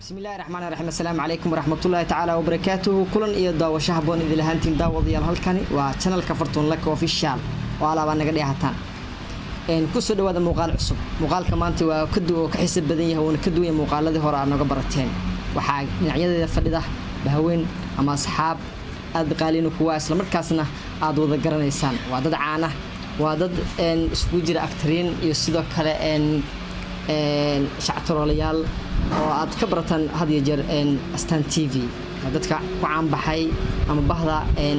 بسم الله الرحمن الرحيم السلام عليكم ورحمة الله تعالى وبركاته كلن إيا داو شهبون إذا لهانتين داو ضيال هالكاني وشانل كفرتون لك وفيشال وعلى بان نقدي هاتان إن كسر دوا هذا مقال عصب مقال كمان توا كدو كحسب بدنيه هو كدو يا مقال هذا هراء نقبرتين وحاج نعيد إذا فرده بهوين أما أصحاب أدقالين وكواس لمركزنا عدو ذكرنا إنسان وعدد عانة وعدد إن سكوجر أكترين يصيدوا كلا إن شعتروليال oo aad ka barataan had iyo jeer Astaan TV dadka ku caan baxay ama bahda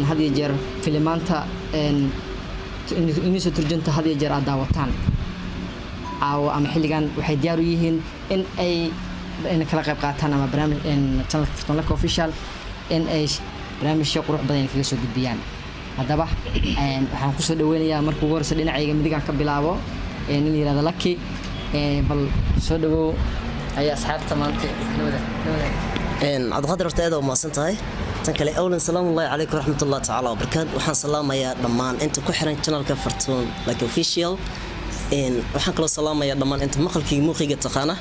had iyo jeer filimaanta inuu turjunta had iyo jeer aad daawataan ama xilligan waxay diyaar u yihiin in ay kala qayb qaataan ama barnaamij channel Fartoon Lake Official in ay barnaamijyo qurux badan kaga soo gudbiyaan hadaba waxaan ku soo dhaweynayaa markuu ugu horeysa dhinacayga midigan ka bilaabo in la yiraahdo Lucky bal soo dhawow أي أصحاب تمانتي عبد القادر ارتأذى وما سنتهاي تنكلي أولا سلام الله عليكم ورحمة الله تعالى وبركاته وحن سلام يا ضمان أنت كحرن channel كفرتون Lake Official وحن كل سلام يا ضمان أنت مخلكي موخي تقانة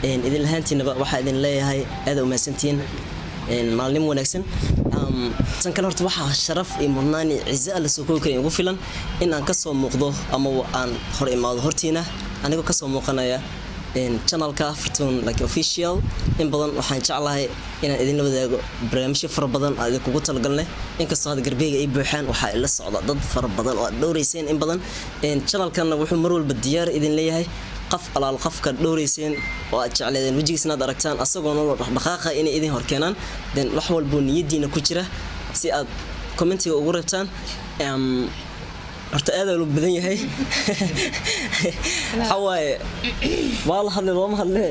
إذا الهانتين بقى واحد إذا لا هاي هذا وما سنتين معلم ونكسن تنكلي ارتوح الشرف إمرناني عزاء لسكوك وفلا إن أنكسر مقضو أما أن هر إما ظهرتينا أنا كسر مقنايا channel Fartoon Lake Official in badan waxaan jeclahay inaan idin la wadaago barnaamijyo fara badan oo idin kugu talagalnay inkastoo hada garbeyga ay buuxaan waxa ila socda dad fara badan oo dhowreyseen in badan channelkan wuxuu mar walba diyaar idin leeyahay qof alaal qofka dhowreyseen oo aad jecleedeen wajigiisna aad aragtaan asagoo nolol dhaqdhaqaaqa inay idin horkeenaan wax walba niyadiina ku jira si aad commentiga ugu reebtaan horta aad loo badan yahay xawaaye wal hadal ma hadle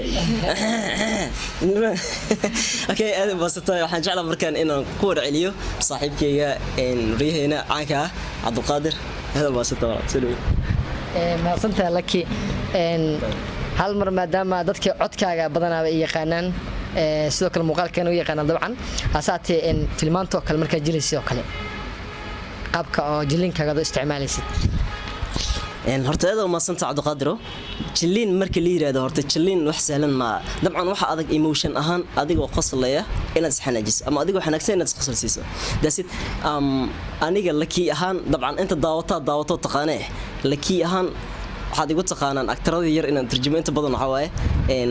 okay aad baasatay waxaan jeclaa markaan inaan ku warceliyo saaxiibkayga riyaheena caanka Cabdi Qaadir aad baasatay saluu ma santa Lucky hal mar maadaama dadka codkaaga badanaa ay yaqaanaan sidoo kale muuqaalkeena u yaqaanaan dabcan asaatee in filmaanto kale marka jilayso kale qabka oo jilinkaga isticmaalaysid horta aad ma santa Cabdi Qaadir jilin marka la yiraahdo horta jilin wax sahlan ma dabcan waxa adag emotion ahaan adigoo qoslaya inaad xanaajis ama adigoo xanaagsan inaad qoslsiiso daasid aniga Lucky ahaan dabcan inta daawato taqaanay Lucky ahaan waxaad igu taqaanaan aktarada yar inaan turjumaynta badan waxa waaye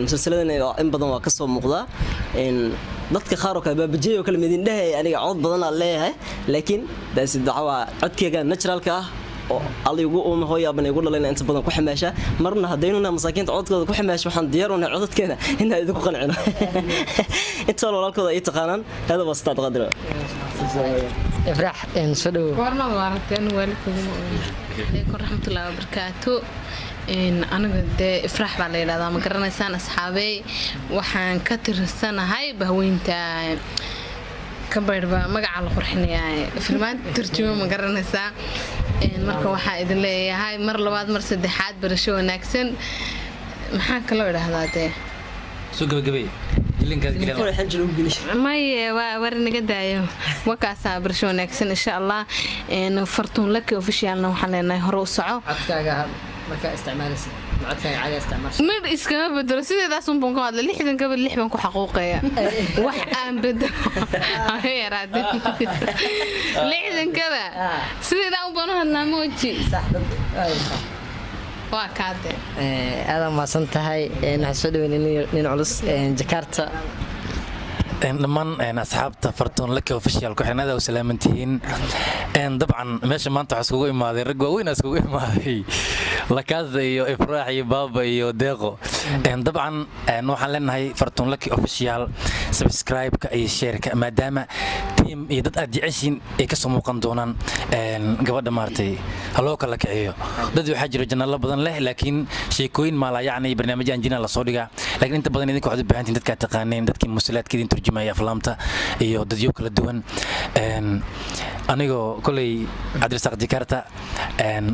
musalsaladan in badan waa ka soo muuqda dadka qaar oo kale baabajeeyo kala midin dhahay aniga cod badan aan leeyahay laakiin daasid dacwa codkayga naturalka ah oo aligu oo hooyaabana igu dhalayna inta badan ku xamaasha marna hadeynuna masaakiinta codkooda ku xamaasha waxaan diyaar u nahay codadkeeda inaan idinku qancino inta walaalkooda ay taqaanaan hada waa Ustaad Qaadir ifraax soo dhaw warma waarteen waalidkooda عليكم ورحمة الله وبركاته أنا قد إفرح بالله هذا ما قررنا سان أصحابي وحن كتر السنة هاي بهوينتا كبر بقى ما قاعد القرحني يعني فيلمات ترجمة ما قررنا سان مركب واحد اللي هاي مر لبعض مر سدحات برشوا ناكسن محاك الله هذا ده سوق بقبي ما ورنا قدايو وكاسا برشو نكسن إن شاء الله إن Fartoon Lake Official وحنا هرو سعو عدكاga marka isticmaalaysid عدكاga caadi isticmaasho مر iskama bedelo sideedaas un baan ku hadlay lixdan gabadh lix baan ku xaquuqaya wax aan bedelo ay raad lixdan kaba sideedaa un baan u hadlaa mooji sax waa kaade aad ma santahay waxaan soo dhaweynay nin culus Jakarta dhammaan asxaabta Fartoon Lake Official ku xirnada oo salaamantiin dabcan meesha maanta waxa iskugu imaaday rag waaweyn iskugu imaaday lakaada iyo ifraax iyo baaba iyo deeqo dabcan waxaan leenahay Fartoon Lake Official subscribe-ka iyo share-ka maadaama team iyo dad aad jeceshiin ay ka soo muuqan doonaan gabadha maartay haloo kala kiciyo dad waxa jira jannada badan leh laakiin sheekooyin maala yacni barnaamijyada anjina la soo dhigaa laakiin inta badan idinku waxaad u baahantiin dadka taqaaneen dadkii musalaadka idin turjumaya aflaamta iyo dadyo kala duwan anigoo kulay Cabdirasaaq Jakarta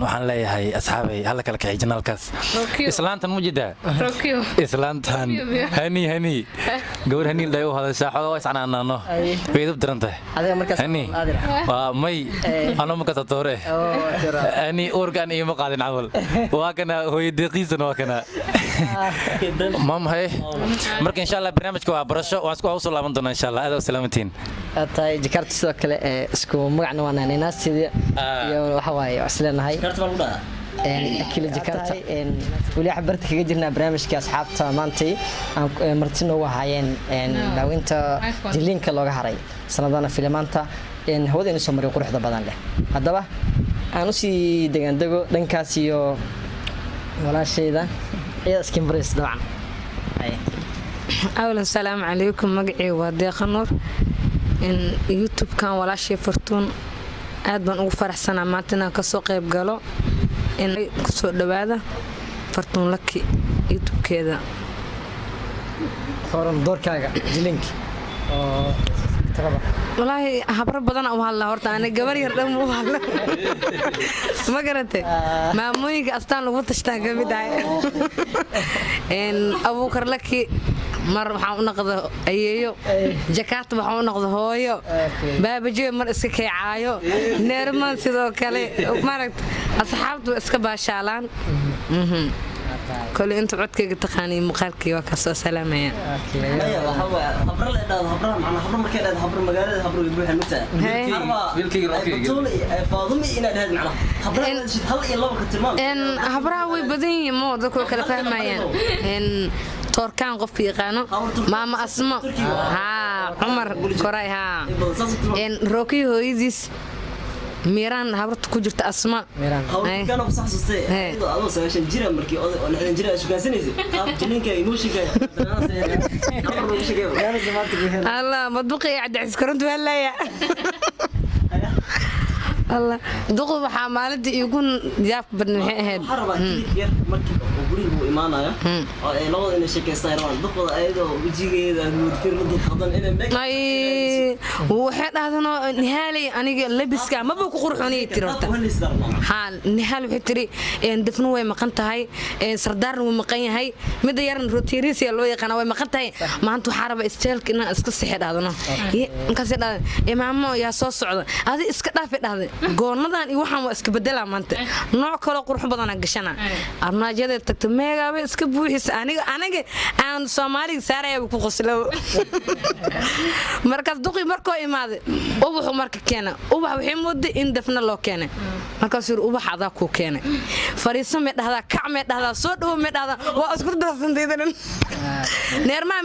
waxaan leeyahay asxaabay hal kala kiciyo janaalkaas islaantan mujida islaantan hani gawar hani dhayo hada saaxo waa iscanaanano weedab daranta adiga markaas hani waa may ano ma ka tatore ani organ iyo ma qaadin camal waa kana hooyadiqiisana waa kana maama haye marka insha allah barnaamijka waa barasho waan isku hawsoo laaban doonaa insha allah aad u salaamantiin tahay jakarta sidoo kale isku magacna waa naanaynaastida iyo waxa waaye isleenahay kila jakarta wali xabarta kaga jirnaa barnaamijka asxaabta maantay aan marti noogu ahaayeen daawinta jiliinka looga haray sanadana filmaanta hawada inuu soo maray quruxda badan leh haddaba aan u sii degaandego dhankaas iyo walaashayda iyada skimbaris dabcan أولا السلام عليكم مقعي وديق النور إن يوتيوب كان ولا شيء فرتون aad baan ugu faraxsanaa maanta inaan ka soo qayb galo in ku soo dhawaada fartuun laki youtube-keeda forum doorkaaga jilinki oo tagaba walaahi habro badan u hadla horta ana gabar yar dhan u hadla ma garantay maamooyinka astaan lagu tashtaan ka mid ah in abuukar laki mar waxaan u noqdo ayeeyo jakaat waxaan u noqdo hooyo baabajiyo mar iska keecaayo neerman sidoo kale maragt asxaabtu iska baashaalaan كل أنت عدك تقاني مقالكي وكسو سلامية هبر لا هبر معنا هبر مكان هبر مقالة هبر يبوح المتاع بطولي فاضمي إن هذا معنا هبر هل الله كتمام إن هبرها ويبدين مو ذكر كلا فهمين إن توركان قف يقانو ماما أسماء ها عمر كراي ها إن روكي هو يديس ميران هبرت كجرت أسماء ميران كانوا بصح صوصي الله سويشن جيران مركي أنا جيران شو كان سنيزي جنين كاي موشي كاي الله مطبقي قاعد عسكرنت ولا يا الله دقوا بحمالتي يكون جاف بالنهاية حرب كثير مركي وقولي هو إيمانا يا لو إن شيء كيستايران دقوا أيضا وجيجي إذا مدفير مدة حضن إنا مك أي وحد هذا نهالي أنا لبس كا ما بقول قرحوني ترى حال نهال وحتري إن دفنوا ومقنت هاي سردار ومقين هاي مدة يرن روتيريس يا لوي قناة ومقنت هاي ما أنتوا حرب استيل كنا اسكت سحر هذا كسر هذا إمامه يا صوص صعد هذا اسكت دافع هذا goornadan iyo waxaan waa iska bedelaa maanta nooc kale qurux badan aan gashana armaajada tagto meegaaba iska buuxis aniga aan Soomaaliga saaraya ku qoslo markaas duqi markoo imaade ubaxu marka keena ubax wixii muddo in dafna loo keenay markaas ubax adaa ku keenay fariiso me dhahda kacme dhahda soo dhaw me dhahda waa isku darsanteedan neerma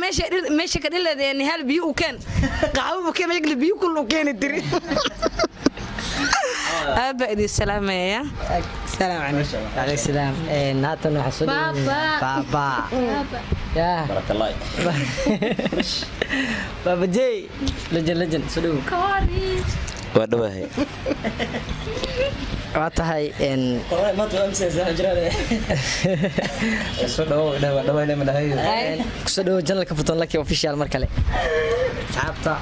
meesha ka dhileeday hal biyo u keen qaxwo ka meegle biyo kullu keenay tiri أبا إدي السلام يا السلام عليكم عليك السلام ناتن وحسود بابا يا بارك الله بابا جي لجن سلو كوارث ودوه واتهاي إن ما تمسك زاجرة سلو دوه لما ده سلو جنال كفتون لك أوفيشال مركلة صعبة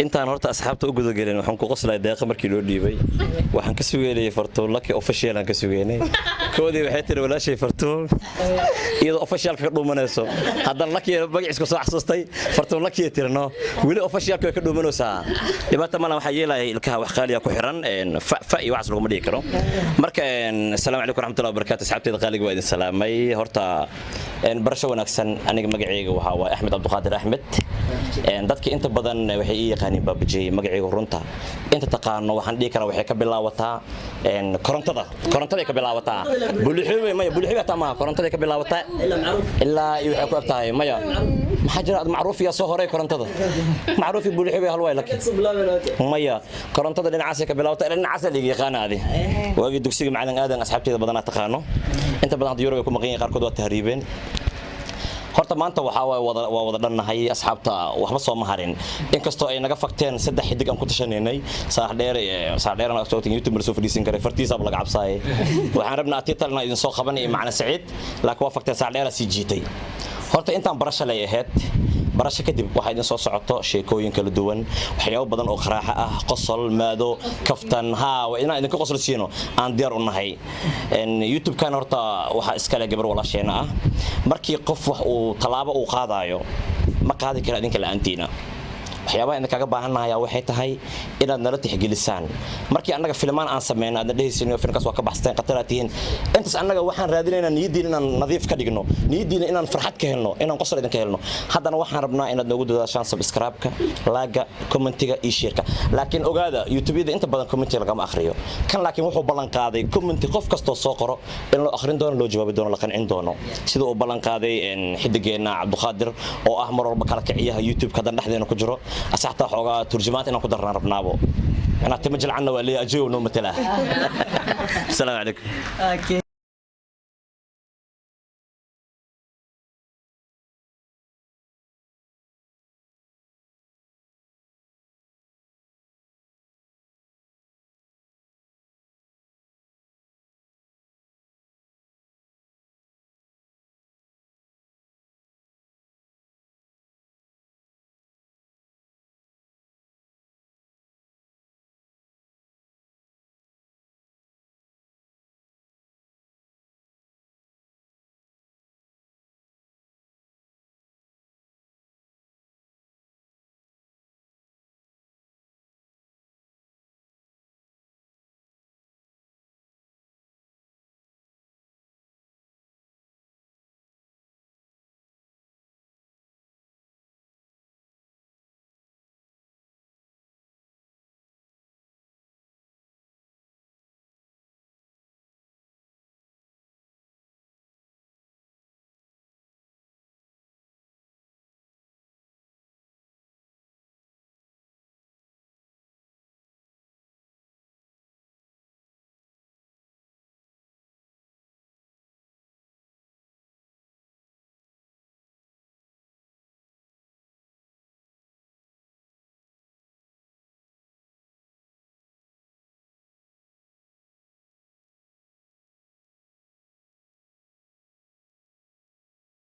intaan horta asxaabta u guda galin waxaan ku qoslay deeqa markii loo dhiibay waxaan ka sugeeyay fartuun laki official aan ka sugeeyay koodii waxay tiri walaashay fartuun iyadoo official ka dhuumanayso hadan laki magaciisa soo xasuustay fartuun laki tirno wili official ka dhuumanaysaa dhibaato ma waxa yeelay ilkaha wax qaaliya ku xiran fa iyo wax lagu dhigi karo marka assalaamu alaykum warahmatullahi wabarakatuh asxaabtayda qaaliga waa idin salaamay horta barasho wanaagsan aniga magacayga waxa waa Axmed Abduqaadir Axmed dadka inta badan waxay ii yaqaaniin baabajay magacayga runta inta taqaano waxaan dhigi karaa waxay ka bilaabataa korontada ka bilaabataa bulixii tama korontada ka bilaabataa ilaa iyo waxa ku abtahay maya maxaa jira macruuf ya soo horay korontada macruuf bulixii hal way laki maya korontada dhinacaas ka bilaabataa dhinacaas la yaqaanaadi waagi dugsiga macalin aadan asxaabtayda badan taqaano inta badan Yurub ay ku maqan yihiin qaarkood waa tahriibeen horta maanta waxa waa wada dhannahay asxaabta waxba soo maharin inkastoo ay naga fagteen saddex xidig aan ku tashaneynay saax dheer aan soo tin YouTube soo fadhiisin karay fartiisa laga cabsaayay waxaan rabnaa tiitalna idin soo qabanay macna Saciid laakiin waa fagteen saax dheer si jiitay horta intaan barasho lay ahayd barasho kadib waxa idin soo socoto sheekooyin kala duwan waxyaabo badan oo qaraaxa ah qosol maado kaftan waa inaan idin ka qosol siino aan diyaar u nahay YouTube kan horta waxa iska la gabar walaasheena ah markii qof wax uu talaabo uu qaadayo ma qaadi kara idinka la'aantiina waxyaabaha in kaga baahannahay waxay tahay inaad nala tixgelisaan markii annaga filmaan aan sameeyno aad dhehaysiino filmkaas waa ka baxsteen qataraatihiin intaas annaga waxaan raadinaynaa niyadiina inaan nadiif ka dhigno niyadiina inaan farxad ka helno inaan qosol idin ka helno haddana waxaan rabnaa inaad noogu dadaashaan subscribe-ka laaga commentiga iyo share-ka laakiin ogaada YouTube-yada inta badan commenti lagama akhriyo kan laakiin wuxuu ballan qaaday commenti qof kastoo soo qoro in loo akhrin doono loo jawaabi doono la qancin doono sida uu ballan qaaday xidigeena Cabduqaadir oo ah mar walba kala kiciyaha YouTube-ka dan dhexdeena ku jiro asaxta xoogaa turjumaad inaan ku darnaan rabnaabo أنا تمجل عنا ولا أجيو نوم تلا السلام عليكم